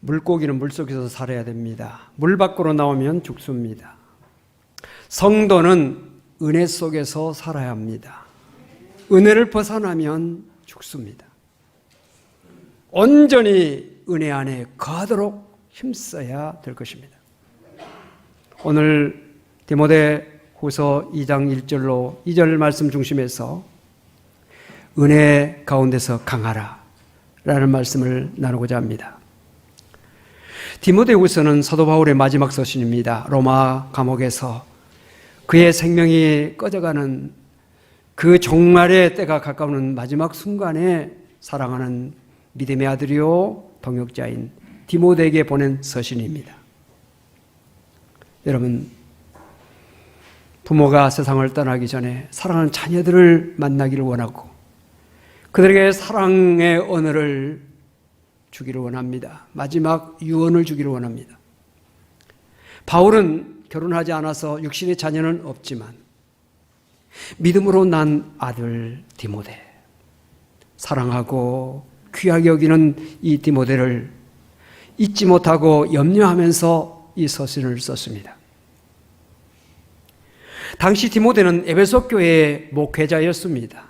물고기는 물속에서 살아야 됩니다. 물 밖으로 나오면 죽습니다. 성도는 은혜 속에서 살아야 합니다. 은혜를 벗어나면 죽습니다. 온전히 은혜 안에 거하도록 힘써야 될 것입니다. 오늘 디모데후서 2장 1절로 2절 말씀 중심에서 은혜 가운데서 강하라 라는 말씀을 나누고자 합니다. 디모데후서는 사도 바울의 마지막 서신입니다. 로마 감옥에서 그의 생명이 꺼져가는 그 종말의 때가 가까우는 마지막 순간에 사랑하는 믿음의 아들이요 동역자인 디모데에게 보낸 서신입니다. 여러분, 부모가 세상을 떠나기 전에 사랑하는 자녀들을 만나기를 원하고 그들에게 사랑의 언어를 주기를 원합니다. 마지막 유언을 주기를 원합니다. 바울은 결혼하지 않아서 육신의 자녀는 없지만 믿음으로 난 아들 디모데, 사랑하고 귀하게 여기는 이 디모데를 잊지 못하고 염려하면서 이 서신을 썼습니다. 당시 디모데는 에베소 교회의 목회자였습니다.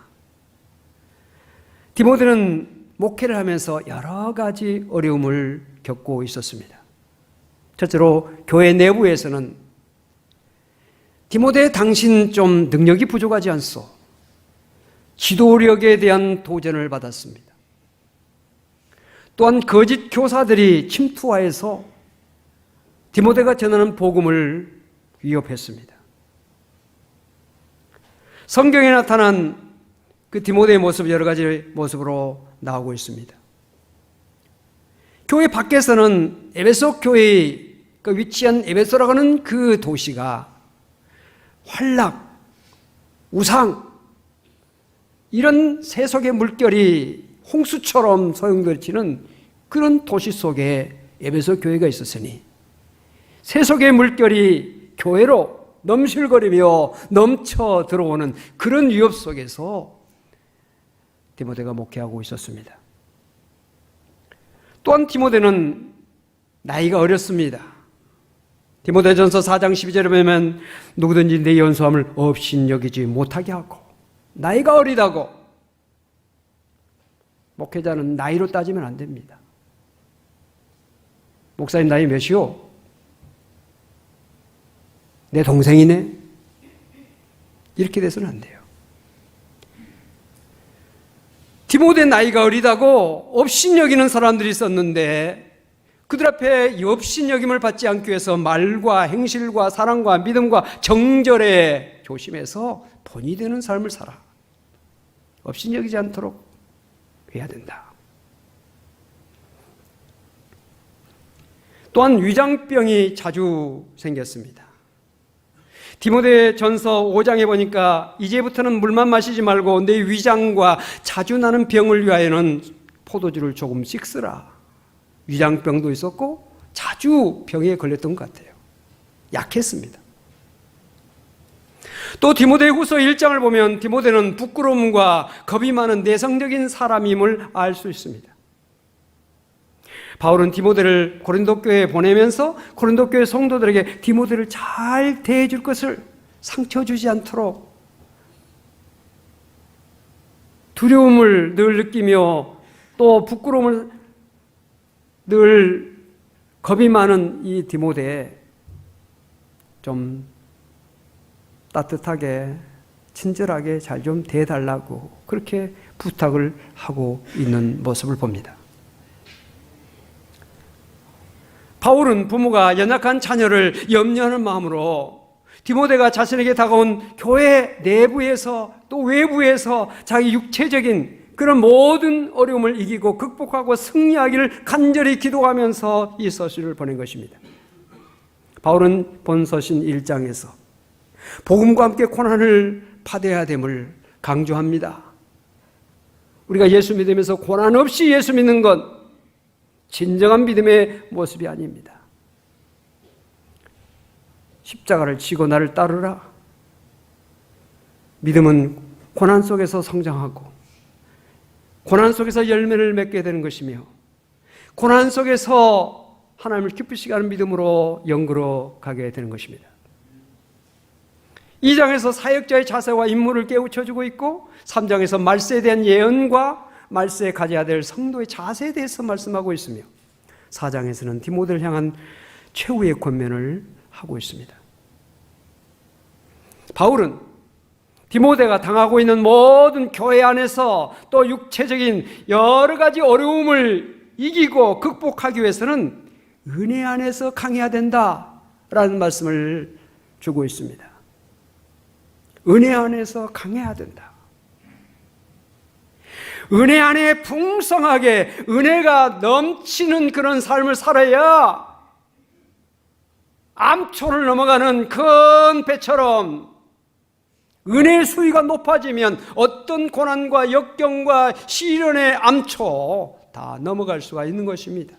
디모데는 목회를 하면서 여러 가지 어려움을 겪고 있었습니다. 첫째로 교회 내부에서는 디모데, 당신 좀 능력이 부족하지 않소? 지도력에 대한 도전을 받았습니다. 또한 거짓 교사들이 침투하여서 디모데가 전하는 복음을 위협했습니다. 성경에 나타난 그 디모데의 모습 여러 가지 모습으로 나오고 있습니다. 교회 밖에서는 에베소 교회의 위치한 에베소라고 하는 그 도시가 환락, 우상, 이런 세속의 물결이 홍수처럼 소용돌이치는 그런 도시 속에 에베소 교회가 있었으니 세속의 물결이 교회로 넘실거리며 넘쳐 들어오는 그런 위협 속에서 디모데가 목회하고 있었습니다. 또한 디모데는 나이가 어렸습니다. 디모데전서 4장 12절에 보면 누구든지 내 연소함을 업신여기지 못하게 하고, 나이가 어리다고. 목회자는 나이로 따지면 안 됩니다. 목사님 나이 몇이요? 내 동생이네? 이렇게 돼서는 안 돼요. 디모데 나이가 어리다고 업신여기는 사람들이 있었는데 그들 앞에 이 업신여김을 받지 않기 위해서 말과 행실과 사랑과 믿음과 정절에 조심해서 본이 되는 삶을 살아. 업신여기지 않도록 해야 된다. 또한 위장병이 자주 생겼습니다. 디모데전서 5장에 보니까 이제부터는 물만 마시지 말고 내 위장과 자주 나는 병을 위하여는 포도주를 조금씩 쓰라. 위장병도 있었고 자주 병에 걸렸던 것 같아요. 약했습니다. 또 디모데후서 1장을 보면 디모데는 부끄러움과 겁이 많은 내성적인 사람임을 알 수 있습니다. 바울은 디모데를 고린도 교회에 보내면서 고린도 교회 성도들에게 디모데를 잘 대해줄 것을 상처 주지 않도록 두려움을 늘 느끼며 또 부끄러움을 늘 겁이 많은 이 디모데에 좀 따뜻하게 친절하게 잘 좀 대해달라고 그렇게 부탁을 하고 있는 모습을 봅니다. 바울은 부모가 연약한 자녀를 염려하는 마음으로 디모데가 자신에게 다가온 교회 내부에서 또 외부에서 자기 육체적인 그런 모든 어려움을 이기고 극복하고 승리하기를 간절히 기도하면서 이 서신을 보낸 것입니다. 바울은 본서신 1장에서 복음과 함께 고난을 받아야 됨을 강조합니다. 우리가 예수 믿으면서 고난 없이 예수 믿는 것 진정한 믿음의 모습이 아닙니다. 십자가를 지고 나를 따르라. 믿음은 고난 속에서 성장하고 고난 속에서 열매를 맺게 되는 것이며 고난 속에서 하나님을 기쁘시게 하는 믿음으로 연구로 가게 되는 것입니다. 2장에서 사역자의 자세와 임무를 깨우쳐주고 있고 3장에서 말세에 대한 예언과 말세에 가져야 될 성도의 자세에 대해서 말씀하고 있으며 4장에서는 디모데를 향한 최후의 권면을 하고 있습니다. 바울은 디모데가 당하고 있는 모든 교회 안에서 또 육체적인 여러 가지 어려움을 이기고 극복하기 위해서는 은혜 안에서 강해야 된다라는 말씀을 주고 있습니다. 은혜 안에서 강해야 된다. 은혜 안에 풍성하게 은혜가 넘치는 그런 삶을 살아야 암초를 넘어가는 큰 배처럼 은혜의 수위가 높아지면 어떤 고난과 역경과 시련의 암초 다 넘어갈 수가 있는 것입니다.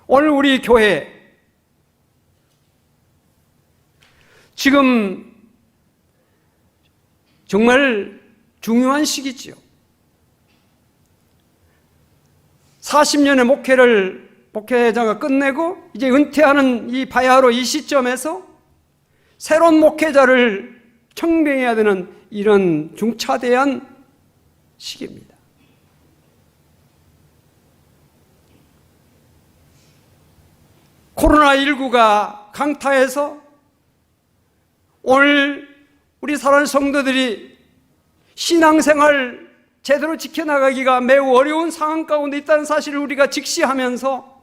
오늘 우리 교회 지금 정말 중요한 시기지요. 40년의 목회자가 끝내고 이제 은퇴하는 이 바야흐로 이 시점에서 새로운 목회자를 청명해야 되는 이런 중차대한 시기입니다. 코로나19가 강타해서 오늘 우리 사랑하는 성도들이 신앙생활 제대로 지켜나가기가 매우 어려운 상황 가운데 있다는 사실을 우리가 직시하면서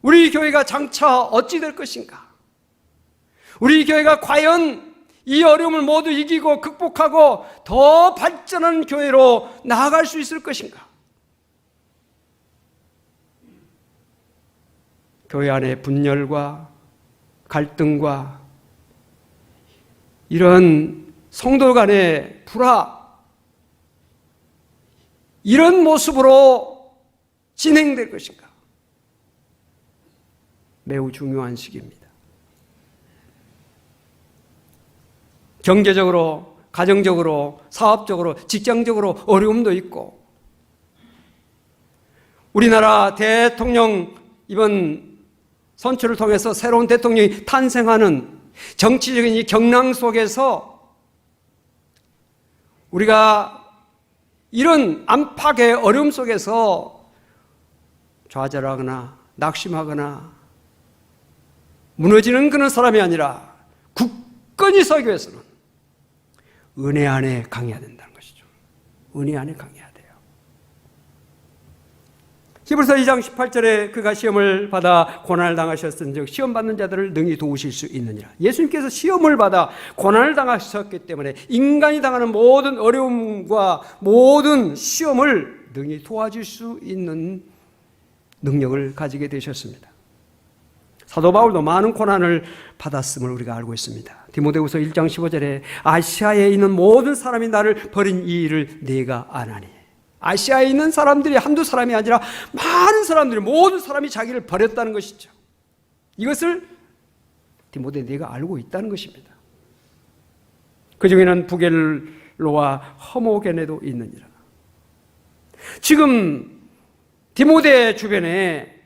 우리 교회가 장차 어찌 될 것인가? 우리 교회가 과연 이 어려움을 모두 이기고 극복하고 더 발전한 교회로 나아갈 수 있을 것인가? 교회 안에 분열과 갈등과 이런 성도 간의 불화, 이런 모습으로 진행될 것인가? 매우 중요한 시기입니다. 경제적으로, 가정적으로, 사업적으로, 직장적으로 어려움도 있고, 우리나라 대통령 이번 선출을 통해서 새로운 대통령이 탄생하는 정치적인 이 경랑 속에서 우리가 이런 안팎의 어려움 속에서 좌절하거나 낙심하거나 무너지는 그런 사람이 아니라 굳건히 서기 위해서는 은혜 안에 강해야 된다는 것이죠. 은혜 안에 강해야 돼요. 히브리서 2장 18절에 그가 시험을 받아 고난을 당하셨은즉 시험 받는 자들을 능히 도우실 수 있느니라. 예수님께서 시험을 받아 고난을 당하셨기 때문에 인간이 당하는 모든 어려움과 모든 시험을 능히 도와줄 수 있는 능력을 가지게 되셨습니다. 사도 바울도 많은 고난을 받았음을 우리가 알고 있습니다. 디모데후서 1장 15절에 아시아에 있는 모든 사람이 나를 버린 이 일을 네가 아나니. 아시아에 있는 사람들이 한두 사람이 아니라 많은 사람들이, 모든 사람이 자기를 버렸다는 것이죠. 이것을 디모데 네가 알고 있다는 것입니다. 그 중에는 부겔로와 허모게네도 있느니라. 지금 디모데 주변에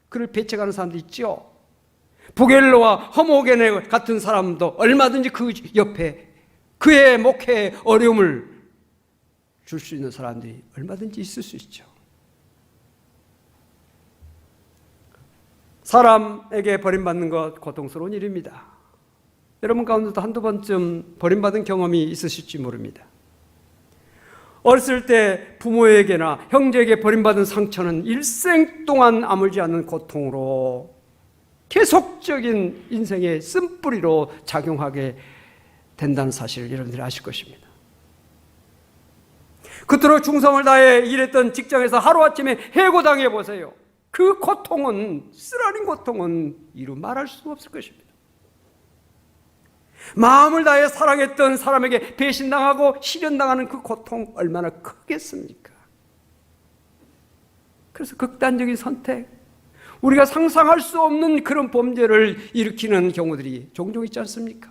그를 배척하는 사람도 있죠. 부겔로와 허모게네 같은 사람도 얼마든지 그 옆에 그의 목회에 어려움을 줄 수 있는 사람들이 얼마든지 있을 수 있죠. 사람에게 버림받는 것 고통스러운 일입니다. 여러분 가운데도 한두 번쯤 버림받은 경험이 있으실지 모릅니다. 어렸을 때 부모에게나 형제에게 버림받은 상처는 일생 동안 아물지 않는 고통으로 계속적인 인생의 쓴뿌리로 작용하게 된다는 사실을 여러분들이 아실 것입니다. 그토록 충성을 다해 일했던 직장에서 하루아침에 해고당해 보세요. 그 고통은, 쓰라린 고통은 이루 말할 수 없을 것입니다. 마음을 다해 사랑했던 사람에게 배신당하고 실현당하는 그 고통 얼마나 크겠습니까? 그래서 극단적인 선택, 우리가 상상할 수 없는 그런 범죄를 일으키는 경우들이 종종 있지 않습니까?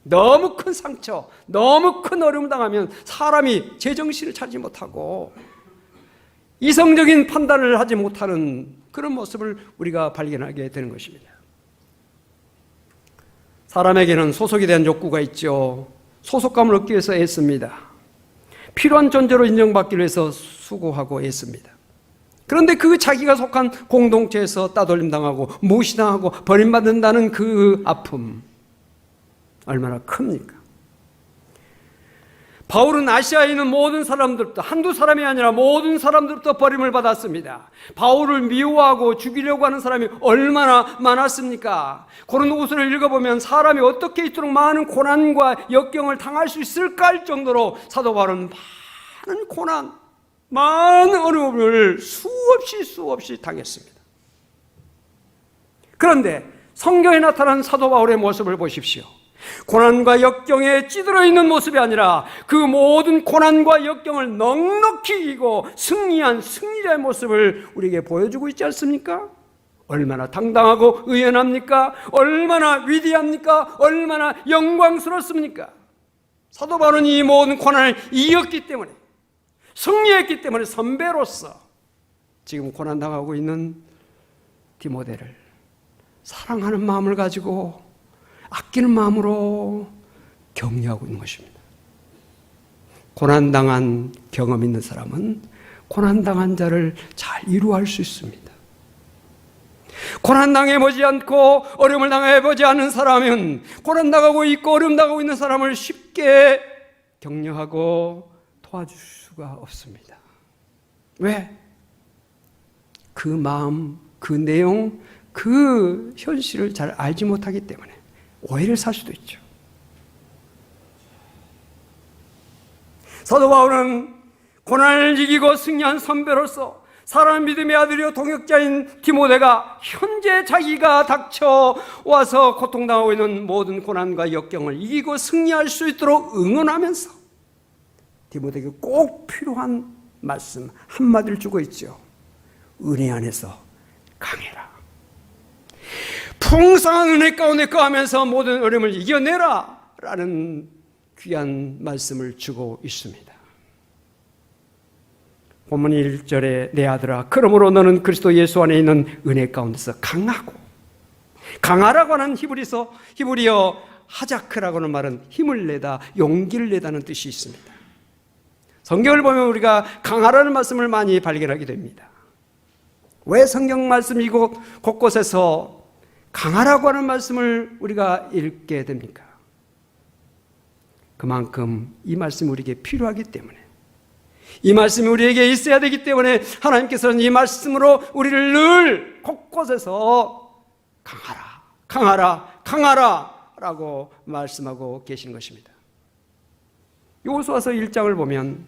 너무 큰 상처, 너무 큰 어려움 당하면 사람이 제정신을 차리지 못하고 이성적인 판단을 하지 못하는 그런 모습을 우리가 발견하게 되는 것입니다. 사람에게는 소속에 대한 욕구가 있죠. 소속감을 얻기 위해서 애씁니다. 필요한 존재로 인정받기 위해서 수고하고 애씁니다. 그런데 그 자기가 속한 공동체에서 따돌림당하고 무시당하고 버림받는다는 그 아픔 얼마나 큽니까? 바울은 아시아에 있는 모든 사람들부터, 한두 사람이 아니라 모든 사람들부터 버림을 받았습니다. 바울을 미워하고 죽이려고 하는 사람이 얼마나 많았습니까? 고린도후서를 읽어보면 사람이 어떻게 이토록 많은 고난과 역경을 당할 수 있을까 할 정도로 사도 바울은 많은 고난, 많은 어려움을 수없이 당했습니다. 그런데 성경에 나타난 사도 바울의 모습을 보십시오. 고난과 역경에 찌들어 있는 모습이 아니라 그 모든 고난과 역경을 넉넉히 이기고 승리한 승리자의 모습을 우리에게 보여주고 있지 않습니까? 얼마나 당당하고 의연합니까? 얼마나 위대합니까? 얼마나 영광스럽습니까? 사도 바울은 이 모든 고난을 이겼기 때문에, 승리했기 때문에 선배로서 지금 고난당하고 있는 디모데를 사랑하는 마음을 가지고 아끼는 마음으로 격려하고 있는 것입니다. 고난당한 경험 있는 사람은 고난당한 자를 잘 이루할 수 있습니다. 고난당해보지 않고 어려움을 당해보지 않은 사람은 고난당하고 있고 어려움 당하고 있는 사람을 쉽게 격려하고 도와줄 수가 없습니다. 왜? 그 마음, 그 내용, 그 현실을 잘 알지 못하기 때문에 오해를 살 수도 있죠. 사도 바울은 고난을 이기고 승리한 선배로서 사랑하는 믿음의 아들이요 동역자인 디모데가 현재 자기가 닥쳐와서 고통당하고 있는 모든 고난과 역경을 이기고 승리할 수 있도록 응원하면서 디모데에게 꼭 필요한 말씀 한마디를 주고 있죠. 은혜 안에서 강해라. 풍성한 은혜 가운데 거하면서 모든 어려움을 이겨내라 라는 귀한 말씀을 주고 있습니다. 본문 1절에 내 아들아 그러므로 너는 그리스도 예수 안에 있는 은혜 가운데서 강하고, 강하라고 하는 히브리어 하자크라고 하는 말은 힘을 내다, 용기를 내다는 뜻이 있습니다. 성경을 보면 우리가 강하라는 말씀을 많이 발견하게 됩니다. 왜 성경 말씀 이곳 곳곳에서 강하라고 하는 말씀을 우리가 읽게 됩니까? 그만큼 이 말씀이 우리에게 필요하기 때문에, 이 말씀이 우리에게 있어야 되기 때문에 하나님께서는 이 말씀으로 우리를 늘 곳곳에서 강하라, 강하라, 강하라 라고 말씀하고 계시는 것입니다. 여호수아서 1장을 보면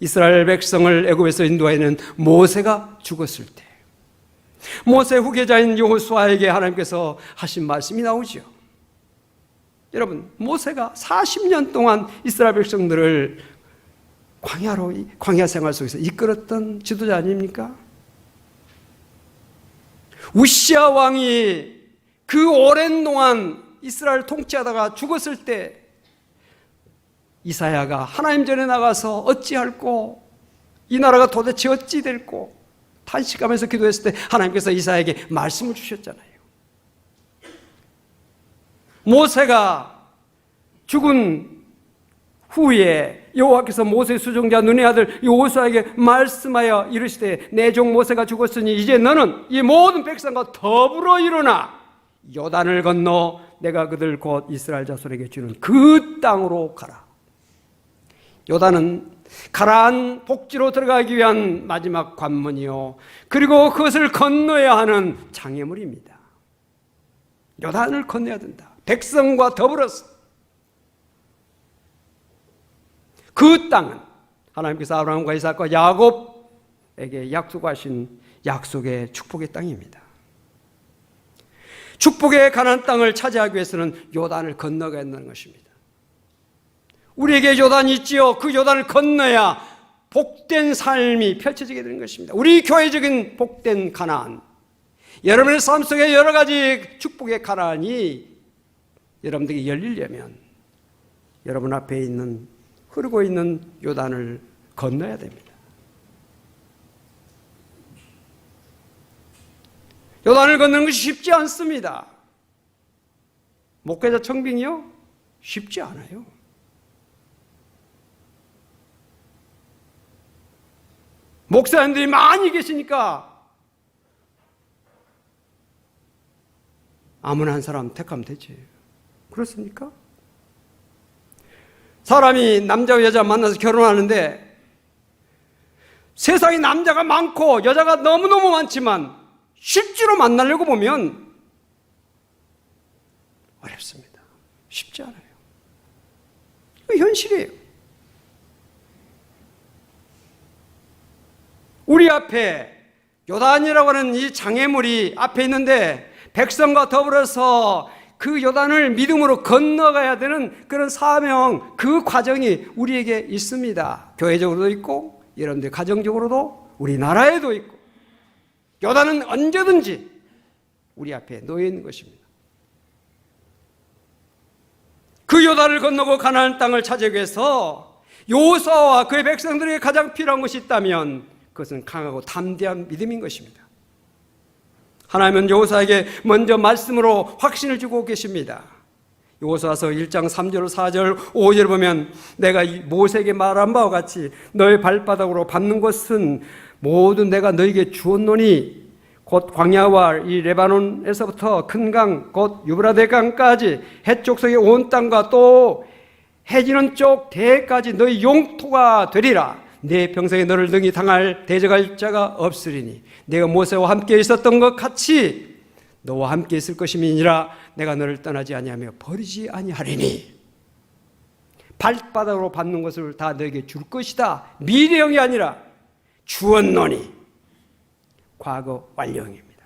이스라엘 백성을 애굽에서 인도하는 모세가 죽었을 때 모세 후계자인 여호수아에게 하나님께서 하신 말씀이 나오죠. 여러분, 모세가 40년 동안 이스라엘 백성들을 광야 생활 속에서 이끌었던 지도자 아닙니까? 우시아 왕이 그 오랜 동안 이스라엘 통치하다가 죽었을 때 이사야가 하나님 전에 나가서 어찌할꼬, 이 나라가 도대체 어찌 될꼬 탄식하면서 기도했을 때 하나님께서 이사야에게 말씀을 주셨잖아요. 모세가 죽은 후에 여호와께서 모세의 수종자 눈의 아들 여호수아에게 말씀하여 이르시되 내 종 모세가 죽었으니 이제 너는 이 모든 백성과 더불어 일어나 요단을 건너 내가 그들 곧 이스라엘 자손에게 주는 그 땅으로 가라. 요단은 가나안 복지로 들어가기 위한 마지막 관문이요, 그리고 그것을 건너야 하는 장애물입니다. 요단을 건너야 된다. 백성과 더불어서. 그 땅은 하나님께서 아브라함과 이삭과 야곱에게 약속하신 약속의 축복의 땅입니다. 축복의 가나안 땅을 차지하기 위해서는 요단을 건너가야 한다는 것입니다. 우리에게 요단이 있지요. 그 요단을 건너야 복된 삶이 펼쳐지게 되는 것입니다. 우리 교회적인 복된 가나안, 여러분의 삶 속에 여러 가지 축복의 가나안이 여러분들에게 열리려면 여러분 앞에 있는 흐르고 있는 요단을 건너야 됩니다. 요단을 건너는 것이 쉽지 않습니다. 목회자 청빙이요? 쉽지 않아요. 목사님들이 많이 계시니까 아무나 한 사람 택하면 되지. 그렇습니까? 사람이 남자와 여자 만나서 결혼하는데 세상에 남자가 많고 여자가 너무너무 많지만 실제로 만나려고 보면 어렵습니다. 쉽지 않아요. 이거 현실이에요. 우리 앞에 요단이라고 하는 이 장애물이 앞에 있는데 백성과 더불어서 그 요단을 믿음으로 건너가야 되는 그런 사명, 그 과정이 우리에게 있습니다. 교회적으로도 있고 여러분들 가정적으로도 우리나라에도 있고 요단은 언제든지 우리 앞에 놓여 있는 것입니다. 그 요단을 건너고 가나안 땅을 차지하기 위해서 여호수아와 그의 백성들에게 가장 필요한 것이 있다면 그것은 강하고 담대한 믿음인 것입니다. 하나님은 여호수아에게 먼저 말씀으로 확신을 주고 계십니다. 여호수아서 1장 3절, 4절, 5절 보면 내가 모세에게 말한 바와 같이 너의 발바닥으로 밟는 것은 모두 내가 너에게 주었노니 곧 광야와 이 레바논에서부터 큰 강, 곧 유브라데 강까지 해쪽 속의 온 땅과 또 해지는 쪽 대까지 너의 용토가 되리라. 내 평생에 너를 능히 당할 대적할 자가 없으리니 내가 모세와 함께 있었던 것 같이 너와 함께 있을 것임이니라. 내가 너를 떠나지 아니하며 버리지 아니하리니. 발바닥으로 밟는 것을 다 너에게 줄 것이다. 미래형이 아니라 주었노니. 과거 완료형입니다.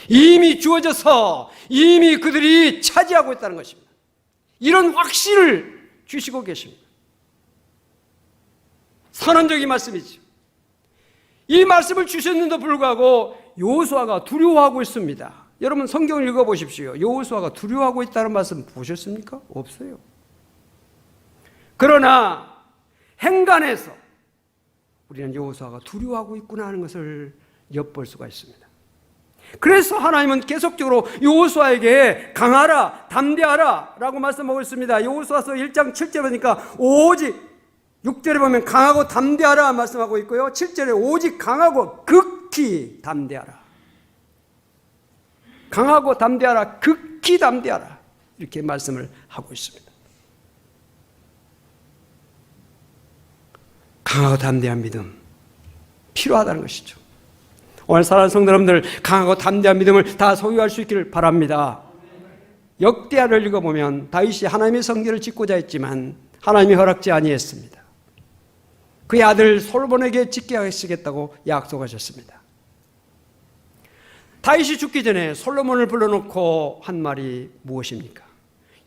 이미 주어져서 이미 그들이 차지하고 있다는 것입니다. 이런 확신을 주시고 계십니다. 선언적인 말씀이죠. 이 말씀을 주셨는데도 불구하고 여호수아가 두려워하고 있습니다. 여러분 성경을 읽어보십시오. 여호수아가 두려워하고 있다는 말씀 보셨습니까? 없어요. 그러나 행간에서 우리는 여호수아가 두려워하고 있구나 하는 것을 엿볼 수가 있습니다. 그래서 하나님은 계속적으로 여호수아에게 강하라, 담대하라 라고 말씀하고 있습니다. 여호수아서 1장 7절 보니까 오직 6절에 보면 강하고 담대하라 말씀하고 있고요. 7절에 오직 강하고 극히 담대하라. 강하고 담대하라, 극히 담대하라 이렇게 말씀을 하고 있습니다. 강하고 담대한 믿음 필요하다는 것이죠. 오늘 사랑하는 성도 여러분들, 강하고 담대한 믿음을 다 소유할 수 있기를 바랍니다. 역대하를 읽어보면 다윗이 하나님의 성전을 짓고자 했지만 하나님이 허락지 아니했습니다. 그의 아들 솔로몬에게 짓게 하시겠다고 약속하셨습니다. 다윗이 죽기 전에 솔로몬을 불러놓고 한 말이 무엇입니까?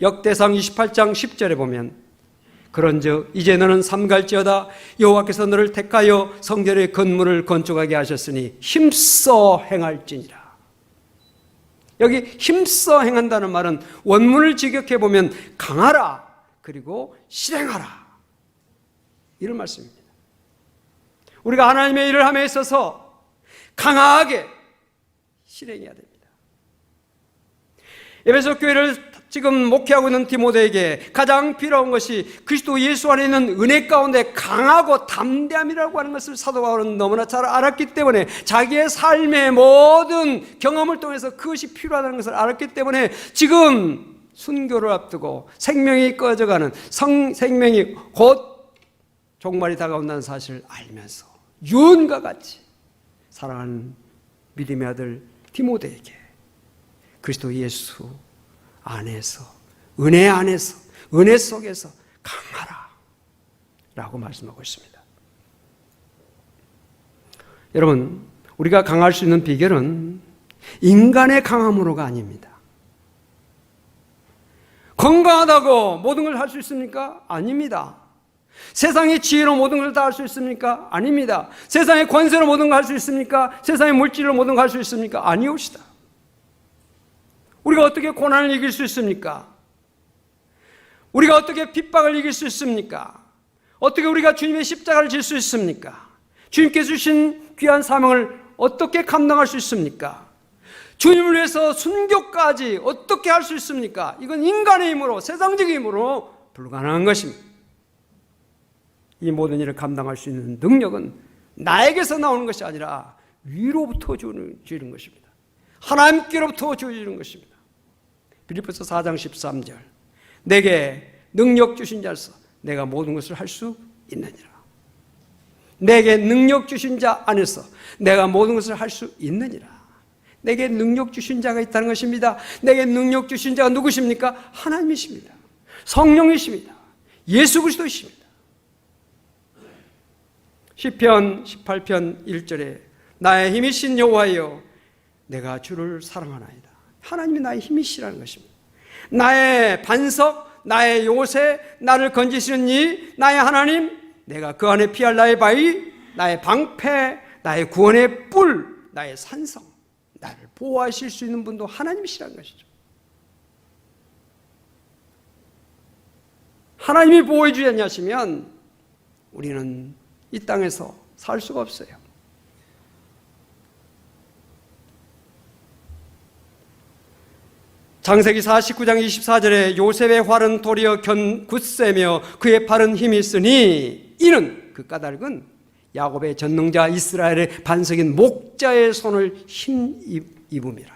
역대상 28장 10절에 보면 그런즉 이제 너는 삼갈지어다 여호와께서 너를 택하여 성전의 건물을 건축하게 하셨으니 힘써 행할지니라. 여기 힘써 행한다는 말은 원문을 직역해 보면 강하라 그리고 실행하라 이런 말씀입니다. 우리가 하나님의 일을 함에 있어서 강하게 실행해야 됩니다. 에베소 교회를 지금 목회하고 있는 디모데에게 가장 필요한 것이 그리스도 예수 안에 있는 은혜 가운데 강하고 담대함이라고 하는 것을 사도 바울은 너무나 잘 알았기 때문에 자기의 삶의 모든 경험을 통해서 그것이 필요하다는 것을 알았기 때문에 지금 순교를 앞두고 생명이 꺼져가는 생명이 곧 종말이 다가온다는 사실을 알면서 유언과 같이 사랑하는 믿음의 아들 디모데에게 그리스도 예수 안에서 은혜 안에서 은혜 속에서 강하라 라고 말씀하고 있습니다. 여러분, 우리가 강할 수 있는 비결은 인간의 강함으로가 아닙니다. 건강하다고 모든 걸 할 수 있습니까? 아닙니다. 세상의 지혜로 모든 걸 다 할 수 있습니까? 아닙니다. 세상의 권세로 모든 걸 할 수 있습니까? 세상의 물질로 모든 걸 할 수 있습니까? 아니옵시다. 우리가 어떻게 고난을 이길 수 있습니까? 우리가 어떻게 핍박을 이길 수 있습니까? 어떻게 우리가 주님의 십자가를 질 수 있습니까? 주님께 주신 귀한 사명을 어떻게 감당할 수 있습니까? 주님을 위해서 순교까지 어떻게 할 수 있습니까? 이건 인간의 힘으로, 세상적인 힘으로 불가능한 것입니다. 이 모든 일을 감당할 수 있는 능력은 나에게서 나오는 것이 아니라 위로부터 주어지는 것입니다. 하나님께로부터 주어지는 것입니다. 빌립보서 4장 13절, 내게 능력 주신 자로서 내가 모든 것을 할 수 있느니라. 내게 능력 주신 자 안에서 내가 모든 것을 할 수 있느니라. 내게 능력 주신 자가 있다는 것입니다. 내게 능력 주신 자가 누구십니까? 하나님이십니다. 성령이십니다. 예수 그리스도이십니다. 시편 18편 1절에 나의 힘이신 여호와여 내가 주를 사랑하나이다. 하나님이 나의 힘이시라는 것입니다. 나의 반석, 나의 요새, 나를 건지시는 이 나의 하나님, 내가 그 안에 피할 나의 바위, 나의 방패, 나의 구원의 뿔, 나의 산성, 나를 보호하실 수 있는 분도 하나님이시라는 것이죠. 하나님이 보호해 주지 않으시면 우리는 이 땅에서 살 수가 없어요. 창세기 49장 24절에 요셉의 활은 도리어 굳세며 그의 팔은 힘이 있으니 이는 그 까닭은 야곱의 전능자 이스라엘의 반석인 목자의 손을 힘입음이라.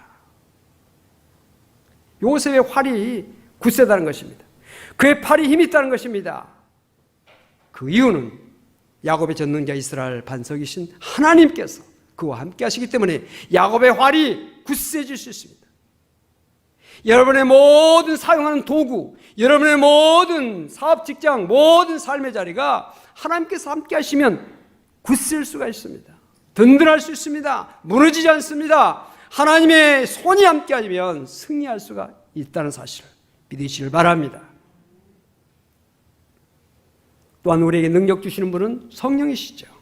요셉의 활이 굳세다는 것입니다. 그의 팔이 힘이 있다는 것입니다. 그 이유는 야곱의 전능자 이스라엘 반석이신 하나님께서 그와 함께 하시기 때문에 야곱의 활이 굳세질 수 있습니다. 여러분의 모든 사용하는 도구, 여러분의 모든 사업 직장, 모든 삶의 자리가 하나님께서 함께 하시면 굳셀 수가 있습니다. 든든할 수 있습니다. 무너지지 않습니다. 하나님의 손이 함께 하면 승리할 수가 있다는 사실을 믿으시길 바랍니다. 또한 우리에게 능력 주시는 분은 성령이시죠.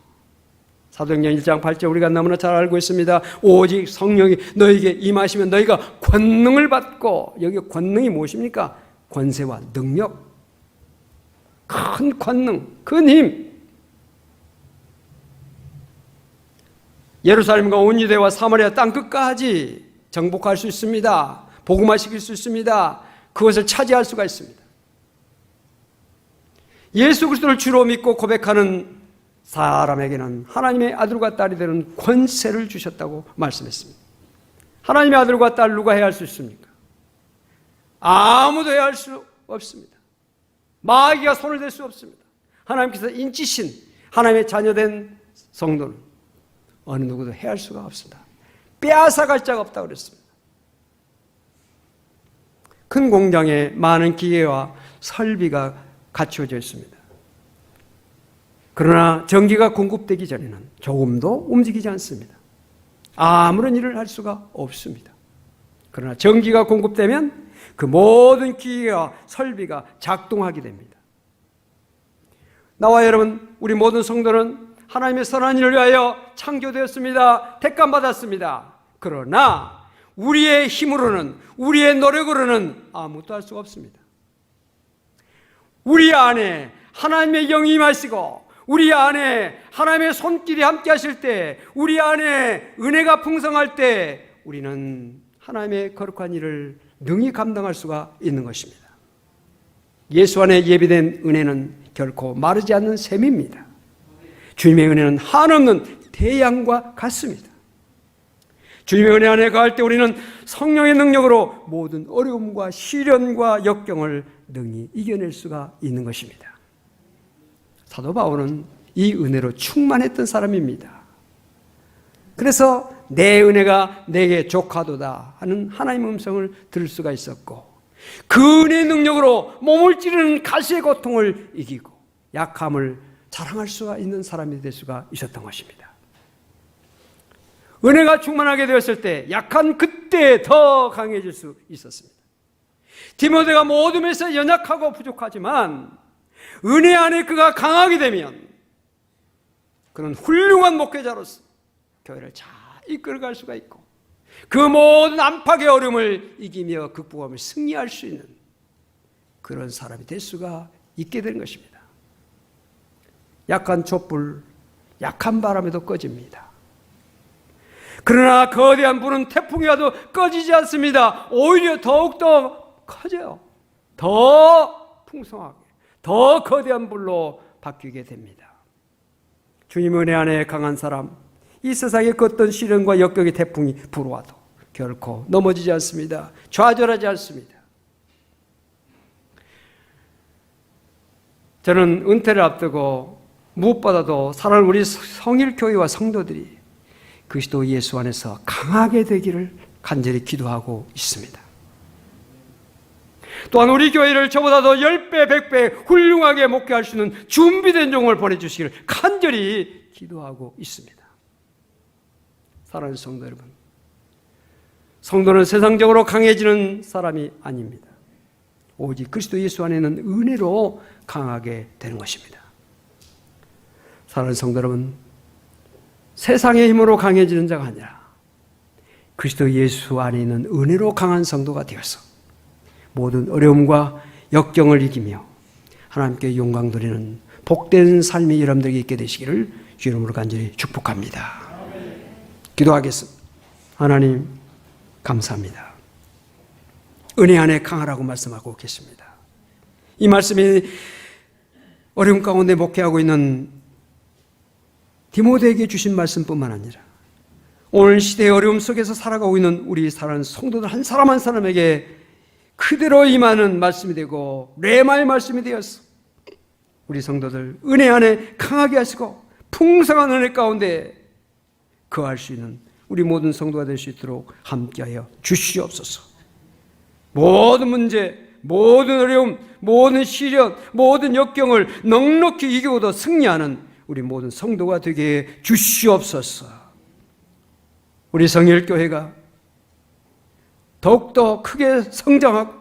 사도행전 1장 8절 우리가 너무나 잘 알고 있습니다. 오직 성령이 너에게 임하시면 너희가 권능을 받고, 여기 권능이 무엇입니까? 권세와 능력, 큰 권능, 큰 힘. 예루살렘과 온 유대와 사마리아 땅끝까지 정복할 수 있습니다. 복음화시킬 수 있습니다. 그것을 차지할 수가 있습니다. 예수 그리스도를 주로 믿고 고백하는 사람에게는 하나님의 아들과 딸이 되는 권세를 주셨다고 말씀했습니다. 하나님의 아들과 딸 누가 해야 할 수 있습니까? 아무도 해야 할 수 없습니다. 마귀가 손을 댈 수 없습니다. 하나님께서 인치신 하나님의 자녀된 성도는 어느 누구도 해야 할 수가 없습니다. 빼앗아갈 자가 없다고 그랬습니다. 큰 공장에 많은 기계와 설비가 갖추어져 있습니다. 그러나 전기가 공급되기 전에는 조금도 움직이지 않습니다. 아무런 일을 할 수가 없습니다. 그러나 전기가 공급되면 그 모든 기계와 설비가 작동하게 됩니다. 나와 여러분, 우리 모든 성도는 하나님의 선한 일을 위하여 창조되었습니다. 택감받았습니다. 그러나 우리의 힘으로는, 우리의 노력으로는 아무것도 할 수가 없습니다. 우리 안에 하나님의 영이 임하시고 우리 안에 하나님의 손길이 함께 하실 때, 우리 안에 은혜가 풍성할 때 우리는 하나님의 거룩한 일을 능히 감당할 수가 있는 것입니다. 예수 안에 예비된 은혜는 결코 마르지 않는 샘입니다. 주님의 은혜는 한없는 태양과 같습니다. 주님의 은혜 안에 거할 때 우리는 성령의 능력으로 모든 어려움과 시련과 역경을 능히 이겨낼 수가 있는 것입니다. 사도 바울은 이 은혜로 충만했던 사람입니다. 그래서 내 은혜가 내게 족하도다 하는 하나님의 음성을 들을 수가 있었고, 그 은혜의 능력으로 몸을 찌르는 가시의 고통을 이기고 약함을 자랑할 수가 있는 사람이 될 수가 있었던 것입니다. 은혜가 충만하게 되었을 때 약한 그때 더 강해질 수 있었습니다. 디모데가 모든 면에서 연약하고 부족하지만 은혜 안에 그가 강하게 되면 그는 훌륭한 목회자로서 교회를 잘 이끌어갈 수가 있고 그 모든 안팎의 어려움을 이기며 극복하며 승리할 수 있는 그런 사람이 될 수가 있게 되는 것입니다. 약한 촛불, 약한 바람에도 꺼집니다. 그러나 거대한 불은 태풍이 와도 꺼지지 않습니다. 오히려 더욱더 커져요. 더 풍성하게, 더 거대한 불로 바뀌게 됩니다. 주님 은혜 안에 강한 사람, 이 세상의 그 어떤 시련과 역경의 태풍이 불어와도 결코 넘어지지 않습니다. 좌절하지 않습니다. 저는 은퇴를 앞두고 무엇보다도 사랑하는 우리 성일교회와 성도들이 그리스도 예수 안에서 강하게 되기를 간절히 기도하고 있습니다. 또한 우리 교회를 저보다도 10배, 100배 훌륭하게 목회할 수 있는 준비된 종을 보내주시기를 간절히 기도하고 있습니다. 사랑하는 성도 여러분, 성도는 세상적으로 강해지는 사람이 아닙니다. 오직 그리스도 예수 안에는 은혜로 강하게 되는 것입니다. 사랑하는 성도 여러분, 세상의 힘으로 강해지는 자가 아니라 그리스도 예수 안에 있는 은혜로 강한 성도가 되어서 모든 어려움과 역경을 이기며 하나님께 영광 돌리는 복된 삶이 여러분들에게 있게 되시기를 주 이름으로 간절히 축복합니다. 기도하겠습니다. 하나님 감사합니다. 은혜 안에 강하라고 말씀하고 계십니다. 이 말씀이 어려움 가운데 목회하고 있는 디모데에게 주신 말씀뿐만 아니라 오늘 시대의 어려움 속에서 살아가고 있는 우리 사랑하는 성도들 한 사람 한 사람에게 그대로 임하는 말씀이 되고 레마의 말씀이 되었어. 우리 성도들 은혜 안에 강하게 하시고 풍성한 은혜 가운데 거할 수 있는 우리 모든 성도가 될 수 있도록 함께하여 주시옵소서. 모든 문제, 모든 어려움, 모든 시련, 모든 역경을 넉넉히 이기고도 승리하는 우리 모든 성도가 되게 해 주시옵소서. 우리 성일교회가 더욱더 크게 성장하고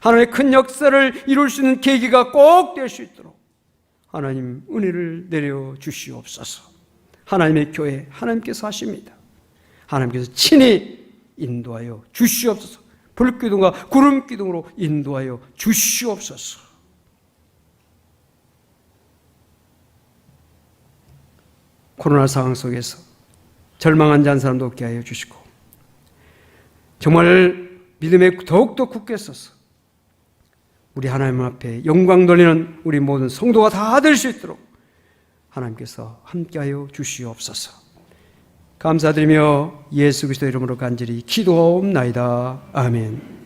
하나님의 큰 역사를 이룰 수 있는 계기가 꼭 될 수 있도록 하나님 은혜를 내려 주시옵소서. 하나님의 교회 하나님께서 하십니다. 하나님께서 친히 인도하여 주시옵소서. 불기둥과 구름기둥으로 인도하여 주시옵소서. 코로나 상황 속에서 절망한 자 한 사람도 없게 하여 주시고 정말 믿음에 더욱더 굳게 서서 우리 하나님 앞에 영광 돌리는 우리 모든 성도가 다 될 수 있도록 하나님께서 함께하여 주시옵소서. 감사드리며 예수 그리스도 이름으로 간절히 기도하옵나이다. 아멘.